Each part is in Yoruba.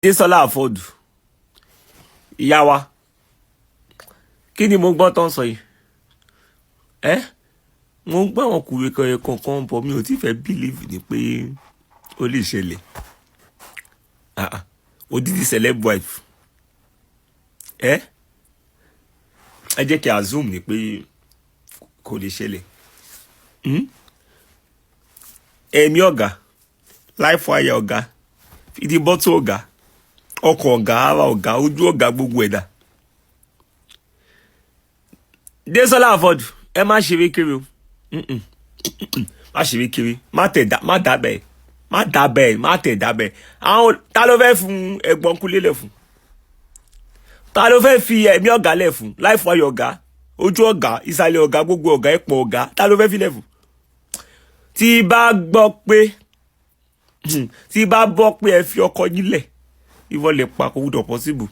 DESOLA AFOD ìyá wa kí ni mo gbọ́ tán sọ yìí mo ń gbọ́ àwọn kùrè kankan bọ̀ mi ò tí fẹ́ believe ni pé ó lè ṣẹlẹ̀ odidi celeb wife ẹ jẹ́ kí assume ni pé kò lè ṣẹlẹ̀ ẹ̀mí ọ̀gá life wire ọ̀gá fìdí bọ́tù ọ̀gá ọkọ̀ ọ̀gá ara ọ̀gá ojú ọ̀gá gbogbo ẹ̀dá DESOLA AFOD ẹ má ṣeré kiri o má ṣeré kiri má dábẹ́ má tẹ̀ dábẹ́ àwọn ta ló fẹ́ fún ẹ̀gbọ́n kúlé lẹ̀ fún ta ló fẹ́ fi ẹ̀mí ọ̀gá lẹ̀ fún life wire ọ̀gá ojú ọ̀gá ìsàlẹ̀ ọ̀gá gbogbo ọ̀gá ẹ̀pọ̀ ọ̀gá ta ló fẹ́ fi lẹ̀ fún tí bá gbọ́ pé ẹ fi ọkọ yín lẹ̀ ìwọ lè pa kò gbúdọ̀ possible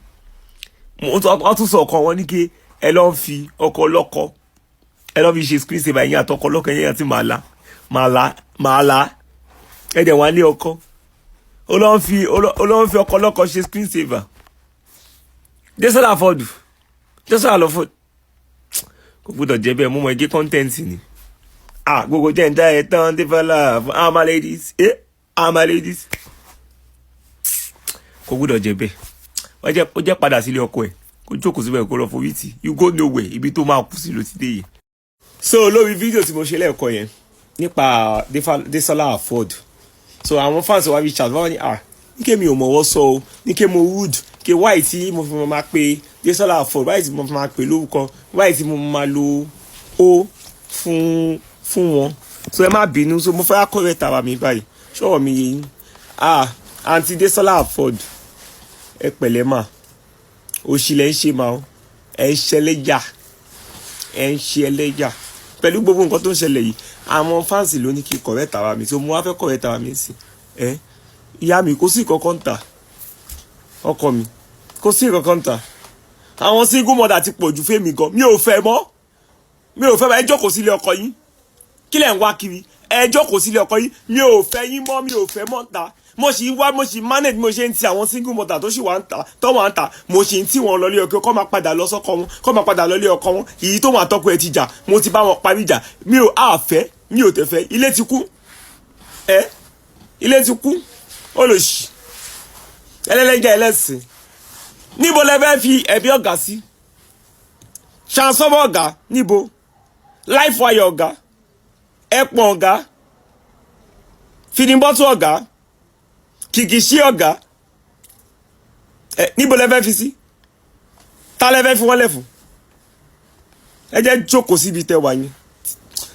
wọ́n tún sọ ọkọ wọn ní kí ẹ lọ́ fi ọkọ lọ́kọ ẹ lọ́ fi ṣe screen saver yín àtọkọ lọ́kọ yín àti màálà ẹ̀dẹ̀ wọn lé ọkọ ó lọ́ fi ọkọ lọ́kọ ṣe screen saver DESOLA AFOD kò gbúdọ̀ jẹ́ bẹ́ẹ̀ mú mọ́ ẹgẹ́ content ni gbogbo jẹ́ ń dá ẹ̀ tán DESOLA ama ladies kò gbúdọ̀ jẹ́ bẹ́ẹ̀ ó jẹ́ padà sílé ọkọ ẹ̀ kó jókòó síbẹ̀ kó lọ forí tì you go nowhere ibi tó máa kú sí ló ti dé yìí. so lórí fídíò tí mo ṣe lẹ́ẹ̀kọ́ yẹn nípa DESOLA AFOD so àwọn fans wa fi chat wọ́n ní ní kí mi ò mọ̀wọ́ sọ o ní kí mo wood kí wáì tí mo fi máa pe DESOLA AFOD wáì tí mo fi máa pe lórúkọ wáì tí mo máa lo o fún wọn so ẹ má bínú so mo fẹ́ kọ́rẹ́ tara mi báyìí ṣọ́wọ́ mi yẹn àǹtí DESOLA AFOD ẹ pẹ̀lẹ́ mà òṣìlẹ̀ ń ṣe mà ẹ ń ṣe ẹlẹ́yà pẹ̀lú gbogbo nǹkan tó ń ṣẹlẹ̀ yìí àwọn fáǹsì ló ní kí kọ̀rẹ́ tara mi so mo wá fẹ́ kọ̀rẹ́ tara mi sí ìyá mi kò sí kankan tà ọkọ mi kò sí kankan tà àwọn single mother ti pọ̀ jù fẹ́mi gan mi ò fẹ́ ẹ jókòó sílé ọkọ yín kí lẹ̀ ń wá kiri ẹ jókòó sílé ọkọ yín mi ò fẹ́ yín mọ́ mi ò fẹ́ mọ́ ta mo sì manage mo ṣe ń ti àwọn single mother tó sì wà ń ta tó wà ń ta mo sì ń tí wọn lọ lé ọkọ kọ́ máa padà lọ sọ́kọ wọn kọ́ máa padà lọ lé ọkọ wọn èyí tó máa tọ́kọ ẹ ti jà mo ti bá wọn parí ìjà mi ò tẹ̀fẹ́ ilé ti kú ilé ti kú olóṣì ẹlẹ́lẹ́jà ẹlẹ́sìn níbo lẹ fẹ́ fi ẹ̀bí ọ̀gá sí transformer ọ̀gá níbo life wire ọ̀gá ẹ̀pọ̀n ọ̀gá fìdíbọ́tù ọ̀gá kìkìṣí ọ̀gá níbo lẹ fẹ́ fi sí ta lẹ fẹ́ fi wọ́n lẹ̀ fún ẹ jẹ́ jókòó síbi tẹ wà yín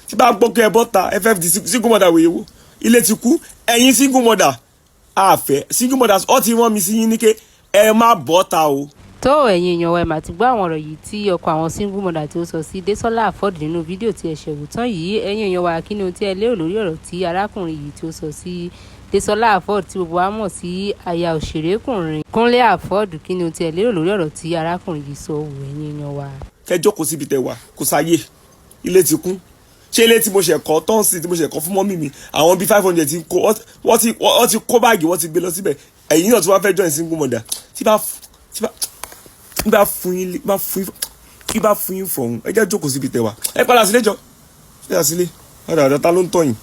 tí bá gbọ́ pé ẹ bọ́ ta ffd single mother wòye wo ilé ti kú ẹ̀yin single mother àfẹ́ single mothers ọ ti wọ́n mi sí yín ní ké ẹ má bọ́ ta o. tó ẹ̀yin èèyàn wa ẹ̀ mà ti gbọ́ àwọn ọ̀rọ̀ yìí tí ọkọ àwọn single mother tí ó sọ sí DESOLA AFOD nínú fídíò tí ẹ ṣẹ̀wò tán yìí ẹ̀yin èèyàn wa kí ni ohun tí ẹ lérò lórí ọ̀rọ̀ tí arákùnrin yìí tí ó sọ sí DESOLA AFOD tí gbogbo wa mọ̀ sí aya òṣèrékùnrin Kúnlé AFOD kí ni ohun tí ẹ lérò lórí ọ̀rọ̀ tí arákùnrin yìí sọ wò ẹ̀yin èèyàn wa. kẹ́ jókòó síbi tẹ wà kò sáyé ilé ti kún ṣé ilé tí mo ṣe kọ́ tọ́ǹsì tí mo ṣe kọ́ fún mọ́mì mi àwọn bíi 500 ti kó wọ́n ti kó báàgì wọ́n ti gbé lọ síbẹ̀ ẹ̀yin náà tí wọ́n fẹ́ join single mother tí bá fún yín fọ̀hún ẹ jẹ́ jókòó síbi tẹ wà ẹ padà sílé jọ ẹ padà sílé ọ̀dà ta ló ń tọ̀yìn.